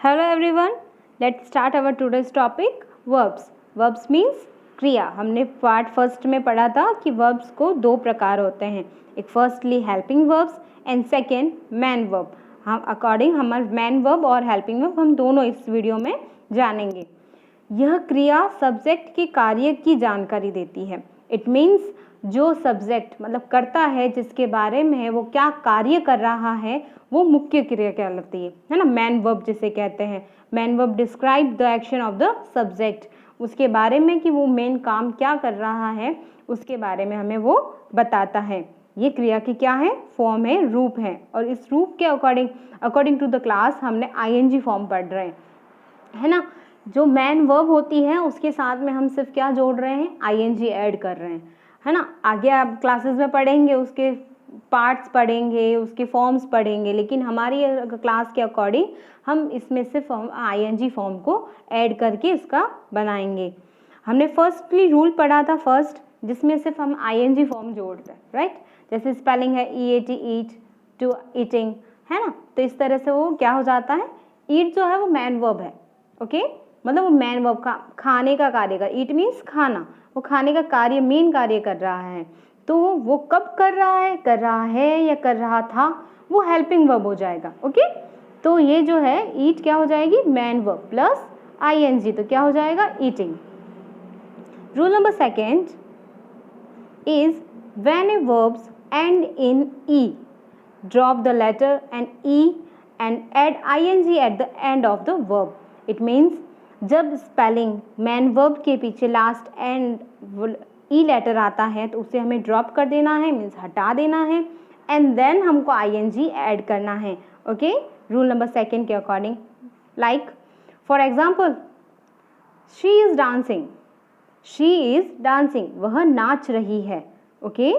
Hello everyone, let's start our today's topic verbs. Verbs means क्रिया. हमने part first में पढ़ा था कि verbs को दो प्रकार होते हैं, एक firstly helping verbs and second man verb. हम अकॉर्डिंग हमारे मैन verb और हेल्पिंग verb हम दोनों इस वीडियो में जानेंगे. यह क्रिया सब्जेक्ट के कार्य की जानकारी देती है. इट मीन्स जो सब्जेक्ट मतलब करता है, जिसके बारे में वो क्या कार्य कर रहा है, वो मुख्य क्रिया कहलाती है ना. मैन वर्ब जिसे कहते हैं. Man verb describe the action of the subject. उसके बारे में कि वो मेन काम क्या कर रहा है, उसके बारे में हमें वो बताता है. ये क्रिया की क्या है, फॉर्म है, रूप है. और इस रूप के अकॉर्डिंग टू द क्लास हमने आईएनजी फॉर्म पढ़ रहे हैं, है ना. जो मैन वर्ब होती है उसके साथ में हम सिर्फ क्या जोड़ रहे हैं, आईएनजी ऐड कर रहे हैं, है ना. आगे आप क्लासेस में पढ़ेंगे, उसके पार्ट्स पढ़ेंगे, उसके फॉर्म्स पढ़ेंगे, लेकिन हमारी क्लास के अकॉर्डिंग हम इसमें सिर्फ आईएनजी फॉर्म को ऐड करके इसका बनाएंगे. हमने फर्स्टली रूल पढ़ा था फर्स्ट, जिसमें सिर्फ हम आईएनजी फॉर्म जोड़ते हैं, राइट. जैसे स्पेलिंग है ईएटी, ईट, टू ईटिंग, है ना. तो इस तरह से वो क्या हो जाता है, ईट जो है वो मैन वर्ब है, ओके. मतलब वो मैन वर्ब का खाने का कार्य का, ईट मीन्स खाना, वो खाने का कार्य मेन कार्य कर रहा है. तो वो कब कर रहा है या कर रहा था, वो हेल्पिंग वर्ब हो जाएगा, ओके. तो ये जो है ईट क्या हो जाएगी, मैन वर्ब प्लस आईएनजी, तो क्या हो जाएगा, eating. Rule number second is when a verbs end in E, drop the letter end E and add ING at the end of the verb. It means जब spelling main verb के पीछे last and E letter आता है तो उसे हमें drop कर देना है, मीन्स हटा देना है, एंड देन हमको आईएनजी ऐड करना है, ओके. रूल नंबर सेकेंड के according, like for example, she is dancing, वह नाच रही है, ओके.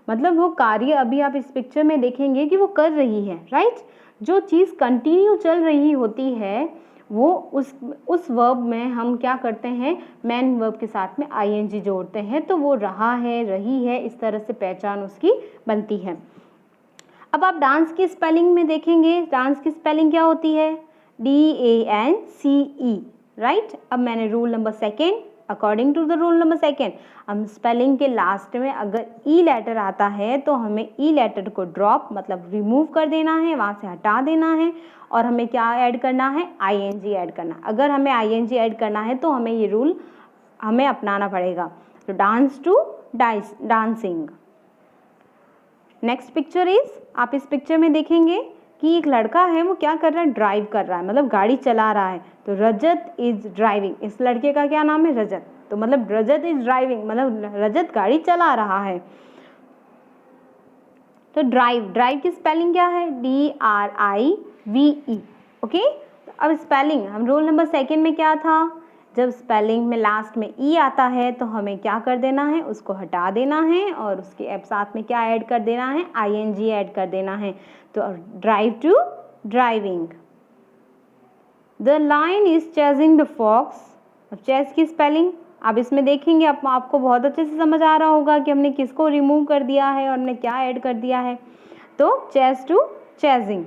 मतलब वो कार्य अभी आप इस पिक्चर में देखेंगे कि वो कर रही है, राइट. जो चीज़ कंटिन्यू चल रही होती है वो उस वर्ब में हम क्या करते हैं, मैन वर्ब के साथ में आईएनजी जोड़ते हैं, तो वो रहा है, रही है, इस तरह से पहचान उसकी बनती है. अब आप डांस की स्पेलिंग में देखेंगे, डांस की स्पेलिंग क्या होती है, DANCE, राइट. अब मैंने rule number second, according to the rule number second, हम स्पेलिंग के लास्ट में अगर ई लेटर आता है तो हमें ई लेटर को ड्रॉप मतलब रिमूव कर देना है, वहाँ से हटा देना है, और हमें क्या ऐड करना है, आईएनजी ऐड करना. अगर हमें आईएनजी ऐड करना है तो हमें ये रूल हमें अपनाना पड़ेगा. तो dance to dancing. Next picture is, आप इस पिक्चर में देखेंगे कि एक लड़का है, वो क्या कर रहा है, ड्राइव कर रहा है, मतलब गाड़ी चला रहा है. तो रजत इज ड्राइविंग, इस लड़के का क्या नाम है, रजत. तो मतलब रजत इज ड्राइविंग, मतलब रजत गाड़ी चला रहा है. तो ड्राइव की स्पेलिंग क्या है, DRIVE, ओके. अब स्पेलिंग हम रूल नंबर सेकेंड में क्या था, जब स्पेलिंग में लास्ट में ई आता है तो हमें क्या कर देना है, उसको हटा देना है, और उसके साथ में क्या ऐड कर देना है, आईएनजी ऐड कर देना है. तो drive to driving. The lion is chasing the fox. अब चेस की स्पेलिंग आप इसमें देखेंगे, आपको बहुत अच्छे से समझ आ रहा होगा कि हमने किसको रिमूव कर दिया है और हमने क्या ऐड कर दिया है. तो chase to chasing.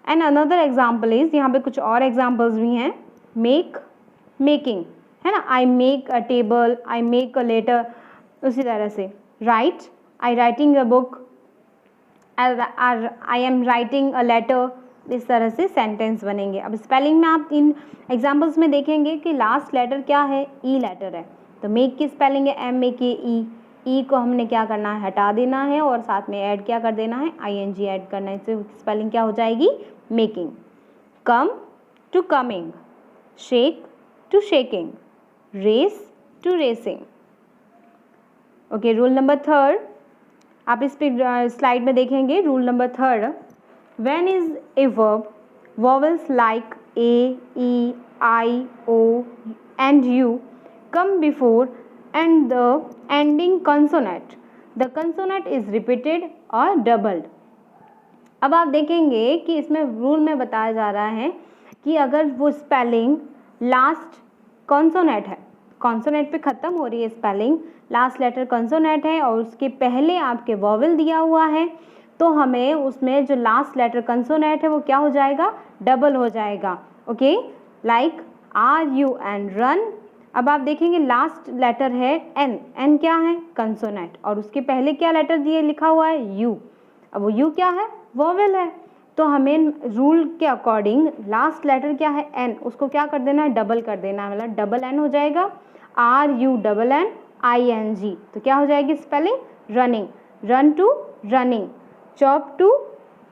And another example is, यहाँ पे कुछ और एग्जाम्पल्स भी हैं, मेकिंग, है ना. I make a table, I make a letter. उसी तरह से write, I writing a book, I am writing a letter. इस तरह से सेंटेंस बनेंगे. अब स्पेलिंग में आप इन एग्जाम्पल्स में देखेंगे कि लास्ट लेटर क्या है, ई लेटर है. तो मेक की स्पेलिंग है MAKE. ई को हमने क्या करना है, हटा देना है, और साथ में ऐड क्या कर देना है, आईएनजी ऐड करना है. इससे स्पेलिंग क्या हो जाएगी, making. Come to coming, shake to shaking, race to racing, okay. Rule number third, आप इस पे स्लाइड में देखेंगे, rule number third, when is a verb, vowels like A, E, I, O and U come before and the ending consonant, the consonant is repeated or doubled. अब आप देखेंगे कि इसमें रूल में बताया जा रहा है कि अगर वो स्पेलिंग लास्ट कॉन्सोनेंट है, कॉन्सोनेंट पे ख़त्म हो रही है स्पेलिंग, लास्ट लेटर कॉन्सोनेंट है और उसके पहले आपके वॉवल दिया हुआ है, तो हमें उसमें जो लास्ट लेटर कंसोनेंट है वो क्या हो जाएगा, डबल हो जाएगा। Okay, like R U and run. अब आप देखेंगे लास्ट लेटर है एन, एन क्या है, कंसोनेंट, और उसके पहले क्या लेटर दिए लिखा हुआ है, यू। अब वो यू क्या है, वोवेल है, तो हमें रूल के अकॉर्डिंग लास्ट लेटर क्या है, एन, उसको क्या कर देना है, डबल कर देना है, मतलब डबल एन हो जाएगा, R U double N I N G. तो क्या हो जाएगी spelling, running, run to running, chop to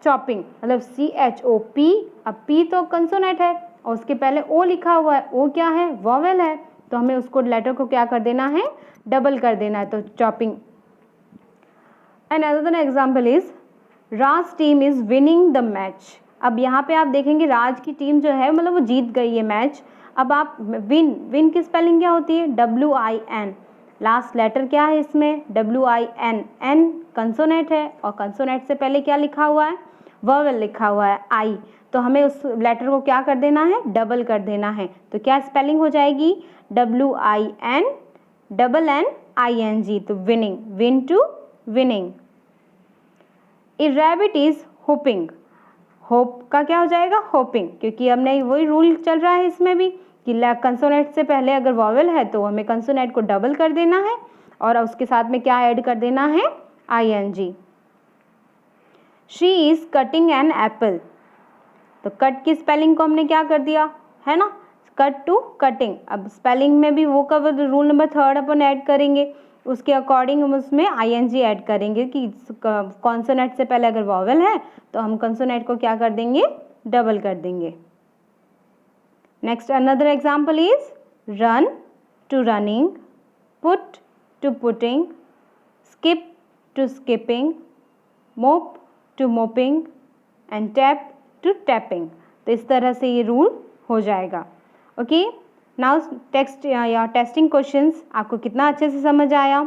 chopping, मतलब सी एच ओ पी। अब पी तो कंसोनेंट है और उसके पहले ओ लिखा हुआ है, ओ क्या है, वोवेल है, तो हमें उसको लेटर को क्या कर देना है, डबल कर देना है, तो chopping. And another example is Raj team is winning the match. अब यहाँ पे आप देखेंगे राज की टीम जो है मतलब वो जीत गई है मैच। अब आप विन, विन की स्पेलिंग क्या होती है, W I N, last letter क्या है इसमें, W I N, N consonant है और कंसोनेंट से पहले क्या लिखा हुआ है, वोवेल लिखा हुआ है आई, तो हमें उस लेटर को क्या कर देना है, डबल कर देना है। तो क्या स्पेलिंग हो जाएगी, W I N double N I N G, तो winning, win to winning. A rabbit is hopping, hop का क्या हो जाएगा, होपिंग, क्योंकि हमने वही रूल चल रहा है इसमें भी कि कंसोनेंट से पहले अगर वॉवेल है तो हमें कंसोनेंट को डबल कर देना है और उसके साथ में क्या ऐड कर देना है, I N G. She is cutting an apple, तो कट की स्पेलिंग को हमने क्या कर दिया है ना, कट टू कटिंग। अब स्पेलिंग में भी वो कब रूल नंबर 3 अपन ऐड करेंगे, उसके अकॉर्डिंग हम उसमें आईएनजी ऐड करेंगे कि कॉन्सोनेंट से पहले अगर वॉवेल है तो हम कॉन्सोनेंट को क्या कर देंगे, डबल कर देंगे। Next another example is run to running, put to putting, skip to skipping, mop to mopping and tap to tapping. तो इस तरह से ये रूल हो जाएगा। ओके, नाउ टेक्स्ट या टेस्टिंग क्वेश्चंस आपको कितना अच्छे से समझ आया।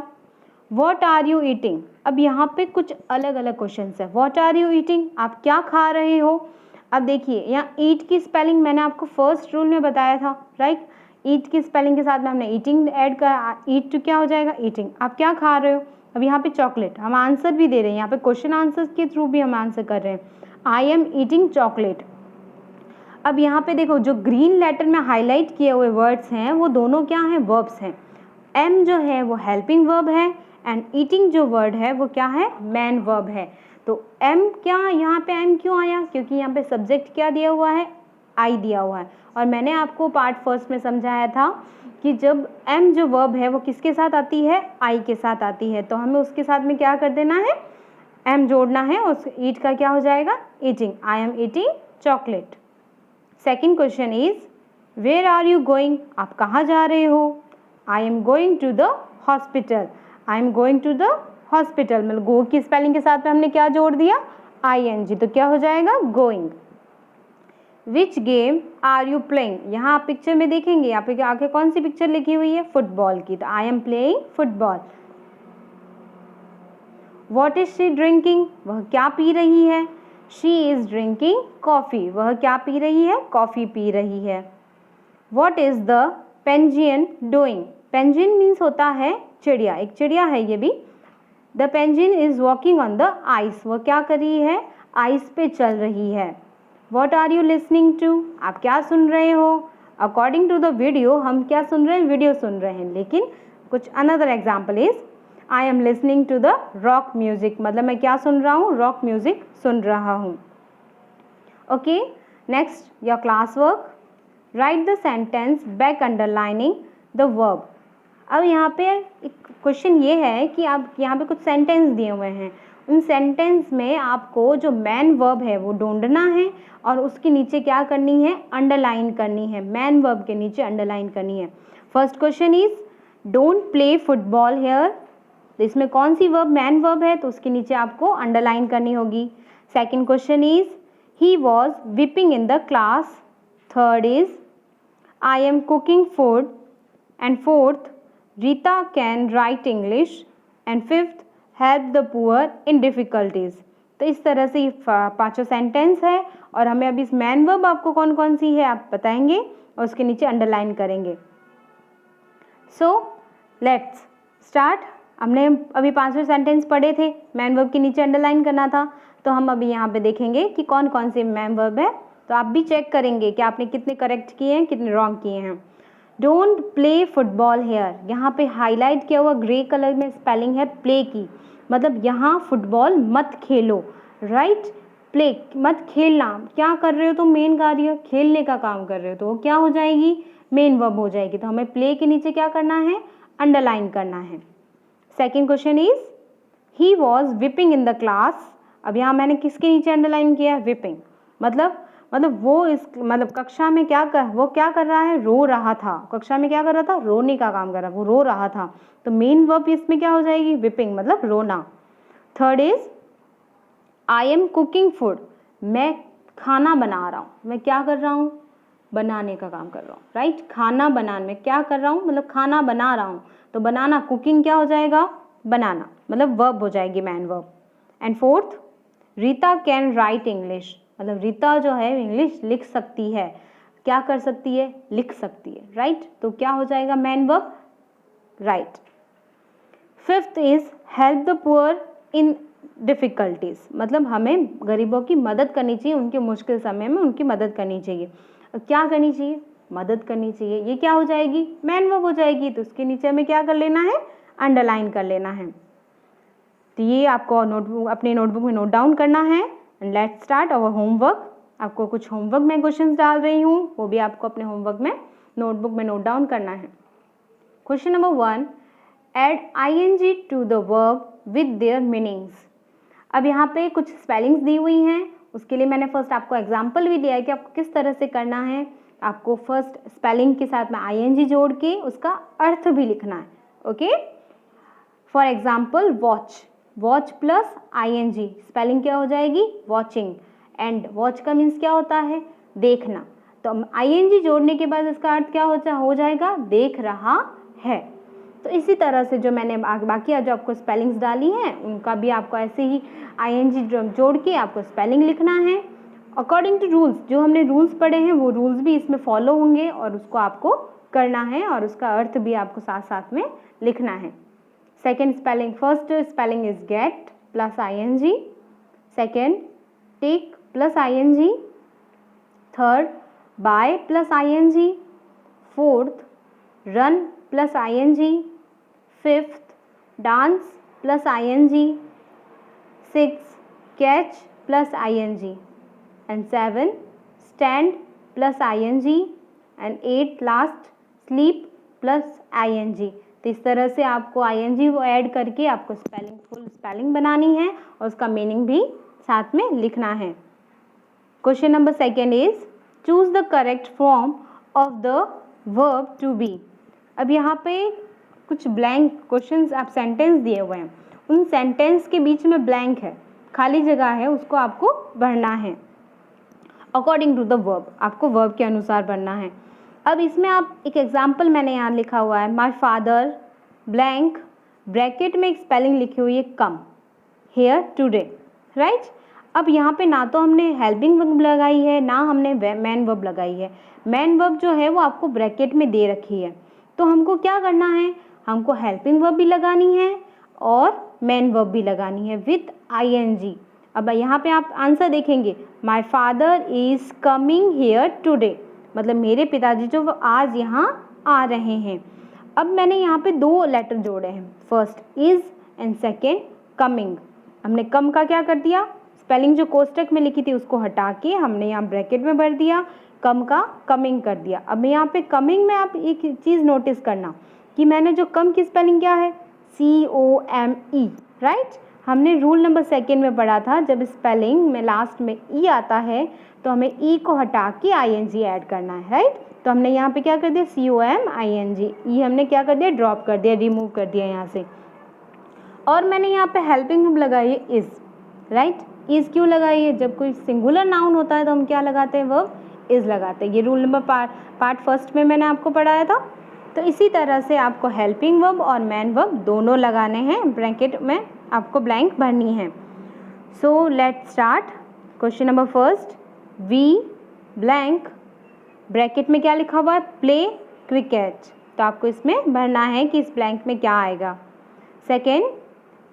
व्हाट आर यू ईटिंग, अब यहाँ पे कुछ अलग अलग क्वेश्चंस है। व्हाट आर यू ईटिंग, आप क्या खा रहे हो। अब देखिए यहाँ ईट की स्पेलिंग मैंने आपको फर्स्ट रूल में बताया था, राइट। ईट की स्पेलिंग के साथ में हमने ईटिंग ऐड कर, ईट टू क्या हो जाएगा, ईटिंग। आप क्या खा रहे हो, अब यहाँ पे चॉकलेट, हम आंसर भी दे रहे हैं, यहाँ पे क्वेश्चन आंसर के थ्रू भी हम आंसर कर रहे हैं, आई एम ईटिंग चॉकलेट। अब यहाँ पे देखो जो ग्रीन लेटर में हाईलाइट किए हुए वर्ड्स हैं वो दोनों क्या हैं, वर्ब्स हैं। एम जो है वो हेल्पिंग वर्ब है एंड ईटिंग जो वर्ड है वो क्या है, मैन वर्ब है। तो एम क्या, यहाँ पे एम क्यों आया, क्योंकि यहाँ पे सब्जेक्ट क्या दिया हुआ है, आई दिया हुआ है। और मैंने आपको पार्ट फर्स्ट में समझाया था कि जब एम जो वर्ब है वो किसके साथ आती है, आई के साथ आती है, तो हमें उसके साथ में क्या कर देना है, एम जोड़ना है, उस ईट का क्या हो जाएगा, eating, I am eating chocolate. Second question is where are you going, आप कहाँ जा रहे हो, I am going to the hospital, I am going to the hospital, मतलब गो की स्पेलिंग के साथ में हमने क्या जोड़ दिया, आई एन जी, तो क्या हो जाएगा, going. Which game are you playing, यहाँ आप पिक्चर में देखेंगे यहाँ पे आगे कौन सी पिक्चर लिखी हुई है, फुटबॉल की, तो I am playing football. What is she drinking, वह क्या पी रही है, शी इज ड्रिंकिंग कॉफ़ी, वह क्या पी रही है, कॉफ़ी पी रही है। What is the penguin doing, penguin means होता है चिड़िया, एक चिड़िया है ये भी। The penguin is walking on the ice, वह क्या कर रही है, आइस पे चल रही है। What are you listening to, आप क्या सुन रहे हो। अकॉर्डिंग टू द वीडियो हम क्या सुन रहे हैं, वीडियो सुन रहे हैं, लेकिन कुछ another example is I am listening to the rock music, मतलब मैं क्या सुन रहा हूँ, रॉक म्यूजिक सुन रहा हूँ। Okay, next your class work, right the sentence back underlining the verb. अब यहाँ पे एक क्वेश्चन ये है कि आप यहाँ पे कुछ सेंटेंस दिए हुए हैं, उन सेंटेंस में आपको जो मैन वर्ब है वो ढूंढना है और उसके नीचे क्या करनी है, अंडरलाइन करनी है, मैन वर्ब के नीचे अंडरलाइन करनी है। First question is don't play football here, तो इसमें कौन सी वर्ब मैन वर्ब है, तो उसके नीचे आपको अंडरलाइन करनी होगी। Second question is he was weeping in the class. Third is I am cooking food and fourth Rita can write English and fifth help the poor in difficulties. तो इस तरह से ये पांचों सेंटेंस है और हमें अभी इस मैन वर्ब आपको कौन कौन सी है आप बताएंगे और उसके नीचे अंडरलाइन करेंगे। सो लेट्स स्टार्ट। हमने अभी 5वें सेंटेंस पढ़े थे, मैन वर्ब के नीचे अंडरलाइन करना था, तो हम अभी यहाँ पे देखेंगे कि कौन कौन से मैन वर्ब है। तो आप भी चेक करेंगे कि आपने कितने करेक्ट किए हैं, कितने रॉन्ग किए हैं। डोंट प्ले फुटबॉल हेयर, यहाँ पे हाईलाइट किया हुआ ग्रे कलर में स्पेलिंग है प्ले की, मतलब यहाँ फुटबॉल मत खेलो, राइट। प्ले मत खेलना, क्या कर रहे हो तो मेन कार्य खेलने का काम कर रहे हो, तो वो क्या हो जाएगी, मेन वर्ब हो जाएगी। तो हमें प्ले के नीचे क्या करना है, अंडरलाइन करना है। Second question is he was weeping in the class. अब यहाँ मैंने किसके नीचे अंडरलाइन किया है, विपिंग, मतलब वो इस कक्षा में वो क्या कर रहा है, रो रहा था। कक्षा में क्या कर रहा था, रोने का काम कर रहा, वो रो रहा था। तो मेन वर्ब इसमें क्या हो जाएगी, विपिंग, मतलब रोना। Third is I am cooking food, मैं खाना बना रहा हूँ, मैं क्या कर रहा हूँ, बनाने का काम कर रहा हूँ, राइट। खाना बनाने में क्या कर रहा हूँ, मतलब खाना बना रहा हूँ। तो बनाना, कुकिंग क्या हो जाएगा, बनाना, मतलब वर्ब हो जाएगी, man verb. And fourth, Rita can write English, मतलब रीता जो है इंग्लिश लिख सकती है, क्या कर सकती है, लिख सकती है, राइट। तो क्या हो जाएगा, man verb, right. Fifth is help the poor in difficulties, मतलब हमें गरीबों की मदद करनी चाहिए, उनके मुश्किल समय में उनकी मदद करनी चाहिए। क्या करनी चाहिए, मदद करनी चाहिए, ये क्या हो जाएगी, मैन वर्ब हो जाएगी। तो उसके नीचे हमें क्या कर लेना है, अंडरलाइन कर लेना है। तो ये आपको नोटबुक, अपने नोटबुक में नोट डाउन करना है। And let's start our homework. आपको कुछ होमवर्क में क्वेश्चंस डाल रही हूँ, वो भी आपको अपने होमवर्क में नोटबुक में नोट डाउन करना है। Question number 1, add ing to the verb with their meanings. अब यहाँ पे कुछ स्पेलिंग्स दी हुई हैं, उसके लिए मैंने फर्स्ट आपको एग्जाम्पल भी दिया है कि आपको किस तरह से करना है। आपको फर्स्ट स्पेलिंग के साथ में ing जोड़ के उसका अर्थ भी लिखना है, okay. For example watch, watch plus ing spelling क्या हो जाएगी, वॉचिंग। एंड वॉच का मीन्स क्या होता है, देखना। तो ing जोड़ने के बाद इसका अर्थ क्या हो जाएगा, देख रहा है। तो इसी तरह से जो मैंने बाकी जो आपको स्पेलिंग्स डाली हैं उनका भी आपको ऐसे ही ing जोड़ के आपको स्पेलिंग लिखना है अकॉर्डिंग टू रूल्स। जो हमने रूल्स पढ़े हैं वो रूल्स भी इसमें फॉलो होंगे और उसको आपको करना है और उसका अर्थ भी आपको साथ साथ में लिखना है। Second spelling, first spelling is get plus ing, second take plus ing, third buy plus ing, fourth run plus ing, fifth dance plus ing, six catch plus ing, and seven stand plus ing, and at last sleep plus ing। तो इस तरह से आपको ing वो add करके आपको spelling, full spelling बनानी है और उसका मीनिंग भी साथ में लिखना है। Question number second is choose the correct form of the verb to be. अब यहाँ पे कुछ ब्लैंक क्वेश्चंस, आप सेंटेंस दिए हुए हैं, उन सेंटेंस के बीच में ब्लैंक है, खाली जगह है, उसको आपको भरना है अकॉर्डिंग टू द वर्ब, आपको वर्ब के अनुसार भरना है। अब इसमें आप एक एग्जाम्पल मैंने यहाँ लिखा हुआ है, माई फादर ब्लैंक, ब्रैकेट में एक स्पेलिंग लिखी हुई है कम हेयर टुडे, राइट। अब यहाँ पे ना तो हमने हेल्पिंग वर्ब लगाई है ना हमने मैन वर्ब लगाई है। मैन वर्ब जो है वो आपको ब्रैकेट में दे रखी है, तो हमको क्या करना है, हमको हेल्पिंग वर्ब भी लगानी है और मैन वर्ब भी लगानी है विथ ing। अब यहाँ पे आप आंसर देखेंगे, my father is coming here today, मतलब मेरे पिताजी जो वो आज यहाँ आ रहे हैं। अब मैंने यहाँ पे दो लेटर जोड़े हैं, first is and second coming. हमने कम का क्या कर दिया, स्पेलिंग जो कोष्टक में लिखी थी उसको हटा के हमने यहाँ ब्रैकेट में भर दिया, कम का कमिंग कर दिया। अब यहाँ पे कमिंग में आप एक चीज़ नोटिस करना कि मैंने जो कम की स्पेलिंग क्या है, COME, राइट। हमने रूल नंबर सेकेंड में पढ़ा था, जब स्पेलिंग में लास्ट में ई आता है तो हमें ई को हटा के ing ऐड करना है, राइट। तो हमने यहाँ पे क्या कर दिया, COMING, ई हमने क्या कर दिया, ड्रॉप कर दिया, रिमूव कर दिया यहाँ से। और मैंने यहाँ पे हेल्पिंग वर्ब लगाई है इज़, राइट। इज़ क्यों लगाई है, जब कोई सिंगुलर नाउन होता है तो हम क्या लगाते हैं, वर्ब इज़ लगाते हैं। ये रूल नंबर पार्ट फर्स्ट में मैंने आपको पढ़ाया था। तो इसी तरह से आपको हेल्पिंग वर्ब और मैन वर्ब दोनों लगाने हैं, ब्रैकेट में आपको ब्लैंक भरनी है। So let's start. Question number first, we blank, bracket में क्या लिखा हुआ है, प्ले क्रिकेट, तो आपको इसमें भरना है कि इस ब्लैंक में क्या आएगा। सेकेंड,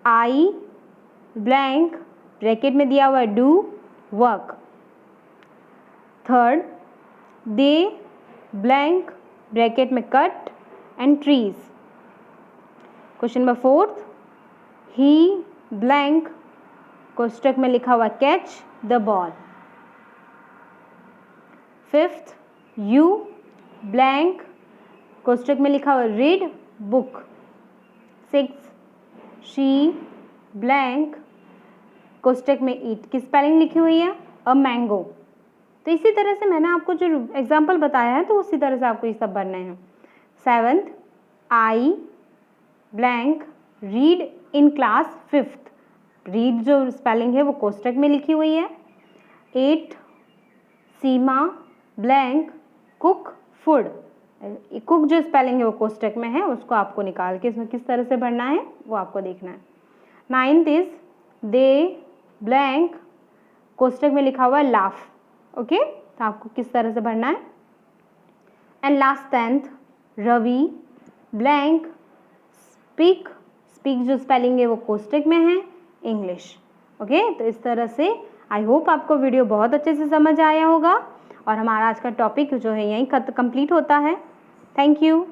आई ब्लैंक ब्रैकेट में दिया हुआ है do work. Third, they blank bracket में cut and trees. Question number fourth, he blank कोष्टक में लिखा हुआ catch the ball. Fifth, you blank कोष्टक में लिखा हुआ read book. Six, she blank कोष्टक में ईट की स्पेलिंग लिखी हुई है अ मैंगो। तो इसी तरह से मैंने आपको जो एग्जाम्पल बताया है तो उसी तरह से आपको ये सब बनने हैं। Seventh, I blank read in class fifth. Read जो स्पेलिंग है वो कोष्टक में लिखी हुई है। एट, सीमा ब्लैंक कुक फूड। कुक जो स्पेलिंग है वो कोष्टक में है, उसको आपको निकाल के इसमें किस तरह से भरना है वो आपको देखना है। नाइन्थ इज दे ब्लैंक कोष्टक में लिखा हुआ है लाफ। ओके, तो आपको किस तरह से भरना है। And last tenth, Ravi blank speak. Speak जो स्पेलिंग है वो कोष्टक में है इंग्लिश। ओके, तो इस तरह से आई होप आपको वीडियो बहुत अच्छे से समझ आया होगा और हमारा आज का टॉपिक जो है यहीं कंप्लीट होता है। Thank you.